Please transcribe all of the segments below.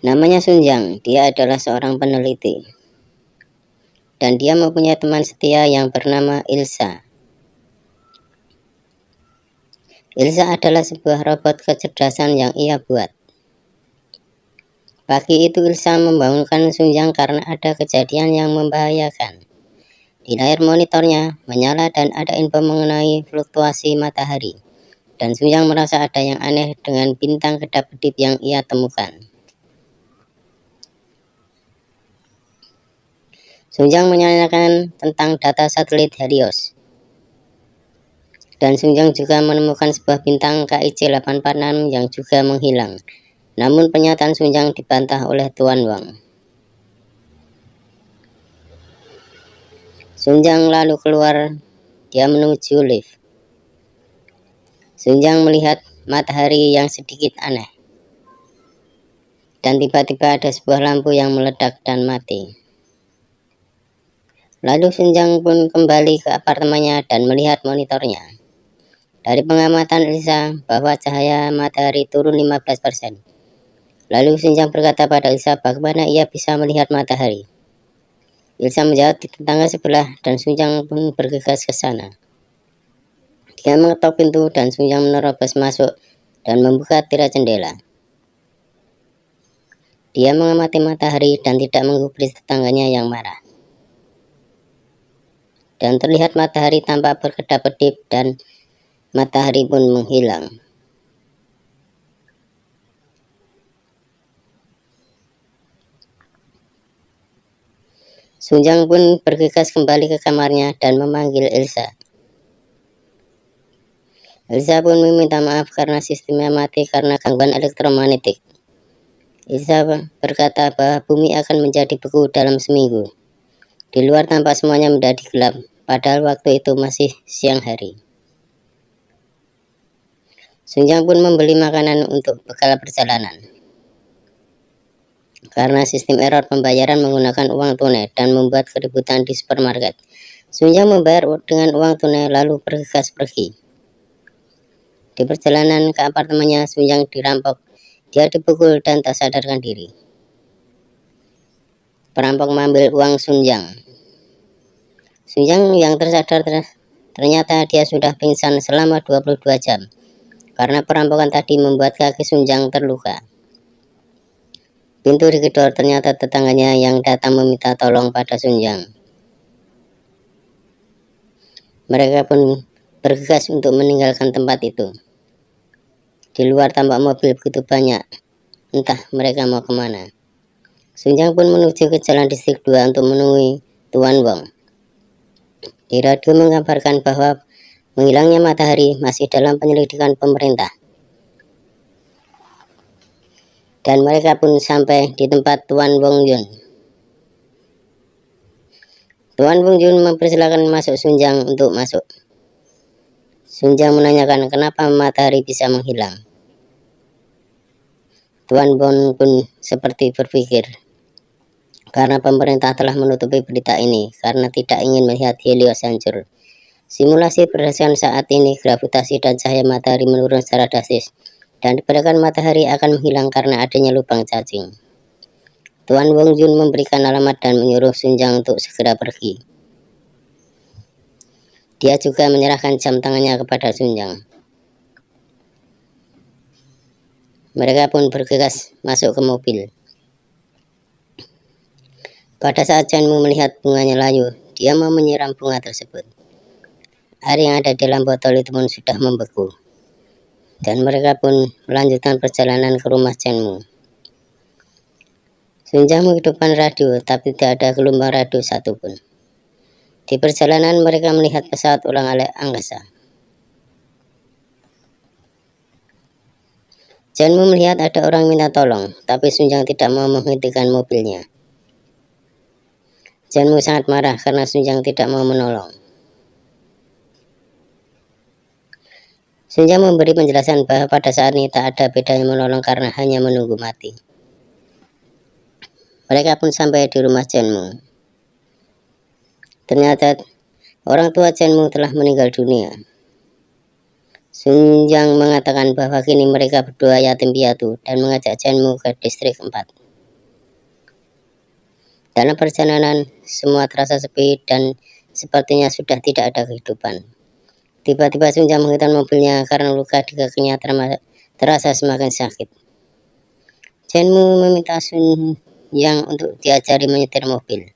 Namanya Sunjang, dia adalah seorang peneliti. Dan dia mempunyai teman setia yang bernama Ilsa. Ilsa adalah sebuah robot kecerdasan yang ia buat. Pagi itu Ilsa membangunkan Sunjang karena ada kejadian yang membahayakan. Di layar monitornya menyala dan ada info mengenai fluktuasi matahari. Dan Sunjang merasa ada yang aneh dengan bintang kedap-kedip yang ia temukan. Sunjang menanyakan tentang data satelit Helios. Dan Sunjang juga menemukan sebuah bintang KIC 846 yang juga menghilang. Namun pernyataan Sunjang dibantah oleh Tuan Wang. Sunjang lalu keluar, dia menuju lift. Sunjang melihat matahari yang sedikit aneh. Dan tiba-tiba ada sebuah lampu yang meledak dan mati. Lalu Sunjang pun kembali ke apartemennya dan melihat monitornya. Dari pengamatan Ilsa bahwa cahaya matahari turun 15%. Lalu Sunjang berkata pada Ilsa bagaimana ia bisa melihat matahari. Ilsa menjawab di tetangga sebelah dan Sunjang pun bergegas ke sana. Dia mengetok pintu dan Sunjang menerobos masuk dan membuka tirai jendela. Dia mengamati matahari dan tidak menggubris tetangganya yang marah. Dan terlihat matahari tampak berkedap-kedip dan matahari pun menghilang. Sunjang pun bergegas kembali ke kamarnya dan memanggil Ilsa. Ilsa pun meminta maaf karena sistemnya mati karena gangguan elektromagnetik. Ilsa berkata bahwa bumi akan menjadi beku dalam seminggu. Di luar tampak semuanya menjadi gelap, padahal waktu itu masih siang hari. Sunjang pun membeli makanan untuk bekal perjalanan. Karena sistem error pembayaran menggunakan uang tunai dan membuat keributan di supermarket. Sunjang membayar dengan uang tunai lalu bergegas pergi. Di perjalanan ke apartemennya, Sunjang dirampok. Dia dipukul dan tak sadarkan diri. Perampok mengambil uang Sunjang. Sunjang yang tersadar ternyata dia sudah pingsan selama 22 jam. Karena perampokan tadi membuat kaki Sunjang terluka. Pintu digedor, ternyata tetangganya yang datang meminta tolong pada Sunjang. Mereka pun bergegas untuk meninggalkan tempat itu. Di luar tampak mobil begitu banyak, entah mereka mau kemana. Sunjang pun menuju ke jalan distrik 2 untuk menemui Tuan Wang. Di radio mengabarkan bahwa menghilangnya matahari masih dalam penyelidikan pemerintah. Dan mereka pun sampai di tempat Tuan Wong Yun. Tuan Wong Yun mempersilahkan masuk Sunjang untuk masuk. Sunjang menanyakan kenapa matahari bisa menghilang. Tuan Wong pun seperti berpikir, karena pemerintah telah menutupi berita ini karena tidak ingin melihat Helios hancur. Simulasi berdasarkan saat ini gravitasi dan cahaya matahari menurun secara drastis dan diperkirakan matahari akan menghilang karena adanya lubang cacing. Tuan Wong Yun memberikan alamat dan menyuruh Sunjang untuk segera pergi. Dia juga menyerahkan jam tangannya kepada Sunjang. Mereka pun bergegas masuk ke mobil. Pada saat Chenmu melihat bunganya layu, dia mau menyiram bunga tersebut. Air yang ada di dalam botol itu pun sudah membeku. Dan mereka pun melanjutkan perjalanan ke rumah Chenmu. Sunjang menghidupkan radio, tapi tidak ada gelombang radio satupun. Di perjalanan mereka melihat pesawat ulang-alik angkasa. Chenmu melihat ada orang minta tolong, tapi Sunjang tidak mau menghentikan mobilnya. Chenmu sangat marah karena Sunjang tidak mau menolong. Sunjang memberi penjelasan bahwa pada saat ini tak ada bedanya menolong karena hanya menunggu mati. Mereka pun sampai di rumah Chenmu. Ternyata orang tua Chenmu telah meninggal dunia. Sunjang mengatakan bahwa kini mereka berdua yatim piatu dan mengajak Chenmu ke distrik 4. Dalam perjalanan, semua terasa sepi dan sepertinya sudah tidak ada kehidupan. Tiba-tiba Sunjang menghentikan mobilnya karena luka di kakinya terasa semakin sakit. Chenmu meminta Sun Yang untuk diajari menyetir mobil.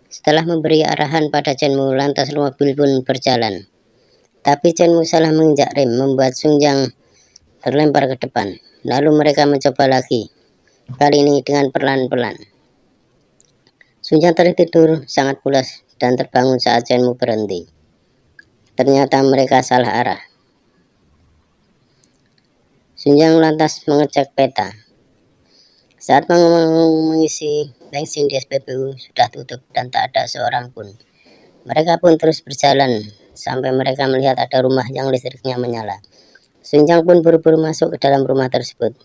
Setelah memberi arahan pada Chenmu, lantas mobil pun berjalan. Tapi Chenmu salah menginjak rem, membuat Sun Yang terlempar ke depan. Lalu mereka mencoba lagi, kali ini dengan perlahan-pelan. Sun Yang tertidur sangat pulas dan terbangun saat Chenmu berhenti. Ternyata mereka salah arah. Sun Yang lantas mengecek peta. Saat mengisi bensin di SPBU sudah tutup dan tak ada seorang pun. Mereka pun terus berjalan sampai mereka melihat ada rumah yang listriknya menyala. Sun Yang pun buru-buru masuk ke dalam rumah tersebut.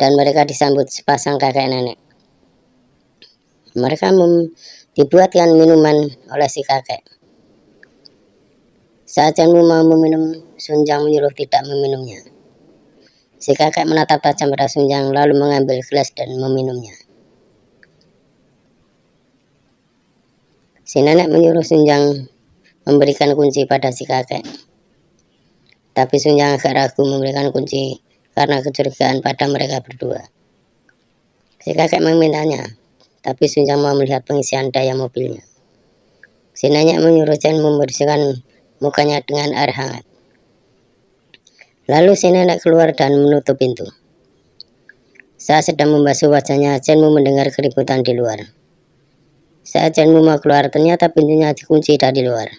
Dan mereka disambut sepasang kakek nenek. Mereka dibuatkan minuman oleh si kakek. Saat Chenmu mau meminum, Sun Yang menyuruh tidak meminumnya. Si kakek menatap tajam pada Sun Yang lalu mengambil gelas dan meminumnya. Si nenek menyuruh Sun Yang memberikan kunci pada si kakek. Tapi Sun Yang agak ragu memberikan kunci karena kecurigaan pada mereka berdua. Si kakek memintanya, tapi Sun Yang mau melihat pengisian daya mobilnya. Si nenek menyuruh Chen membersihkan mukanya dengan air hangat. Lalu si nenek keluar dan menutup pintu. Saat sedang membasuh wajahnya, Chenmu mendengar keributan di luar. Saat Chenmu mau keluar, ternyata pintunya dikunci dari luar.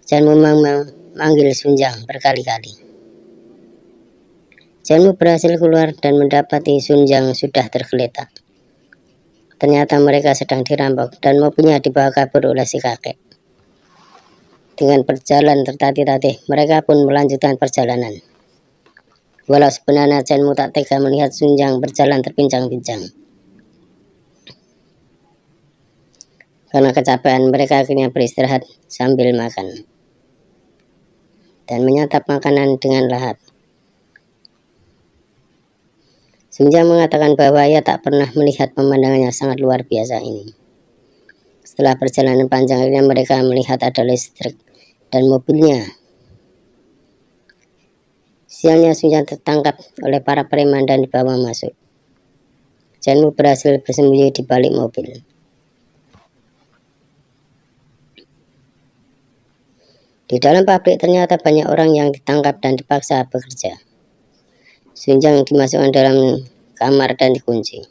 Chenmu memanggil Sun Yang berkali-kali. Chenmu berhasil keluar dan mendapati Sun Yang sudah tergeletak. Ternyata mereka sedang dirampok dan mobilnya dibawa kabur oleh si kakek. Dengan berjalan tertatih-tatih, mereka pun melanjutkan perjalanan. Walau sebenarnya Chenmu tak tega melihat Sun Yang berjalan terpincang-pincang. Karena kecapean, mereka akhirnya beristirahat sambil makan dan menyantap makanan dengan lahap. Sun Yang mengatakan bahwa ia tak pernah melihat pemandangan yang sangat luar biasa ini. Setelah perjalanan panjang, akhirnya mereka melihat ada listrik dan mobilnya. Sialnya Sun Yang tertangkap oleh para preman dan dibawa masuk. Chenmu berhasil bersembunyi di balik mobil. Di dalam pabrik ternyata banyak orang yang ditangkap dan dipaksa bekerja. Sun Yang dimasukkan dalam kamar dan dikunci.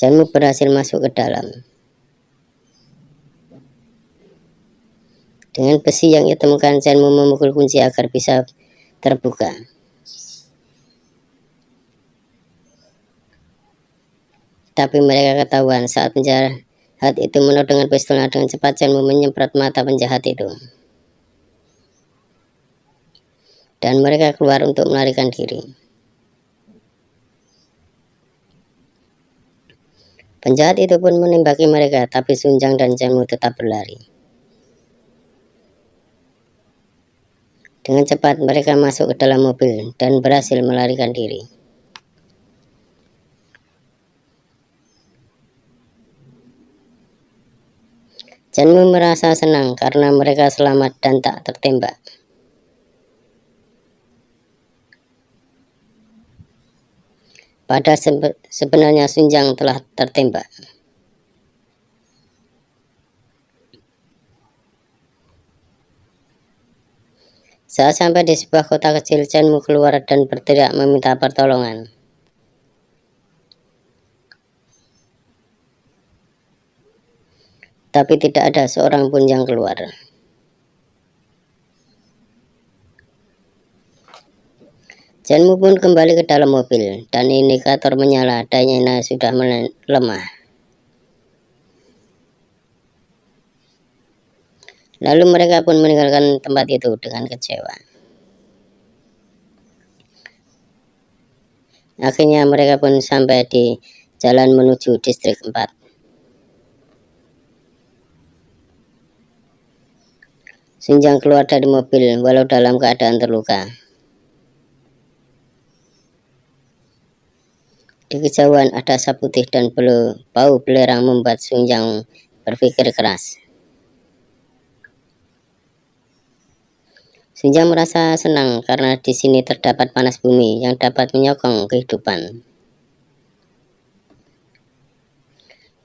Chenmu berhasil masuk ke dalam. Dengan besi yang ia temukan, Chenmu memukul kunci agar bisa terbuka. Tapi mereka ketahuan saat penjahat itu menodong dengan pistolnya. Dengan cepat Chenmu menyemprot mata penjahat itu. Dan mereka keluar untuk melarikan diri. Penjahat itu pun menembaki mereka, tapi Sun Yang dan Chenmu tetap berlari. Dengan cepat mereka masuk ke dalam mobil dan berhasil melarikan diri. Chenmu merasa senang karena mereka selamat dan tak tertembak. Padahal sebenarnya Sun Yang telah tertembak. Saat sampai di sebuah kota kecil, Chenmu keluar dan berteriak meminta pertolongan. Tapi tidak ada seorang pun yang keluar. Chenmu pun kembali ke dalam mobil dan indikator menyala, dayanya sudah lemah. Lalu mereka pun meninggalkan tempat itu dengan kecewa. Akhirnya mereka pun sampai di jalan menuju distrik 4. Sun Yang keluar dari mobil walau dalam keadaan terluka. Di kejauhan ada asap putih dan bau belerang membuat Sun Yang berpikir keras. Sun Yang merasa senang karena di sini terdapat panas bumi yang dapat menyokong kehidupan.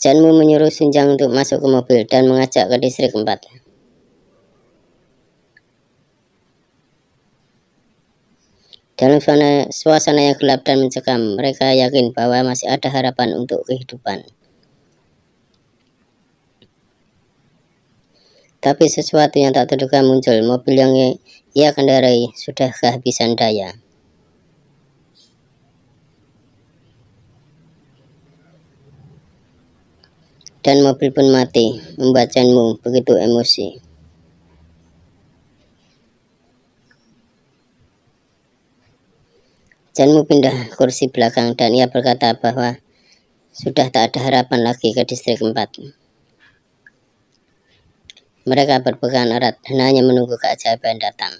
Janmu menyuruh Sun Yang untuk masuk ke mobil dan mengajak ke distrik 4. Dalam suasana yang gelap dan mencekam, mereka yakin bahwa masih ada harapan untuk kehidupan. Tapi sesuatu yang tak terduga muncul. Mobil yang ia kendarai sudah kehabisan daya. Dan mobil pun mati, membuat Janmu begitu emosi. Janmu pindah kursi belakang dan ia berkata bahwa sudah tak ada harapan lagi ke distrik 4. Mereka berpegang erat dan hanya menunggu keajaiban datang.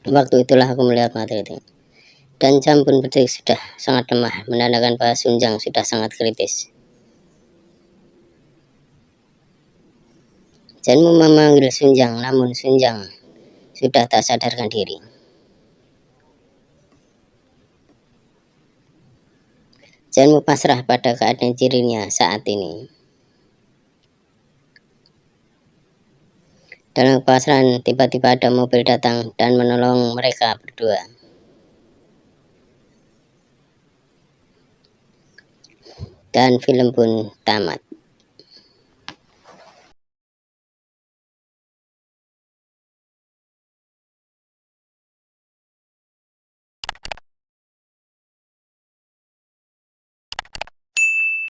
Waktu itulah aku melihat materi itu. Dan jam pun berdetik sudah sangat lemah, menandakan bahwa Sun Yang sudah sangat kritis. Janmu memanggil Sun Yang, namun Sun Yang sudah tak sadarkan diri. Janmu pasrah pada keadaan dirinya saat ini. Dalam kepasrahan, tiba-tiba ada mobil datang dan menolong mereka berdua. Dan film pun tamat.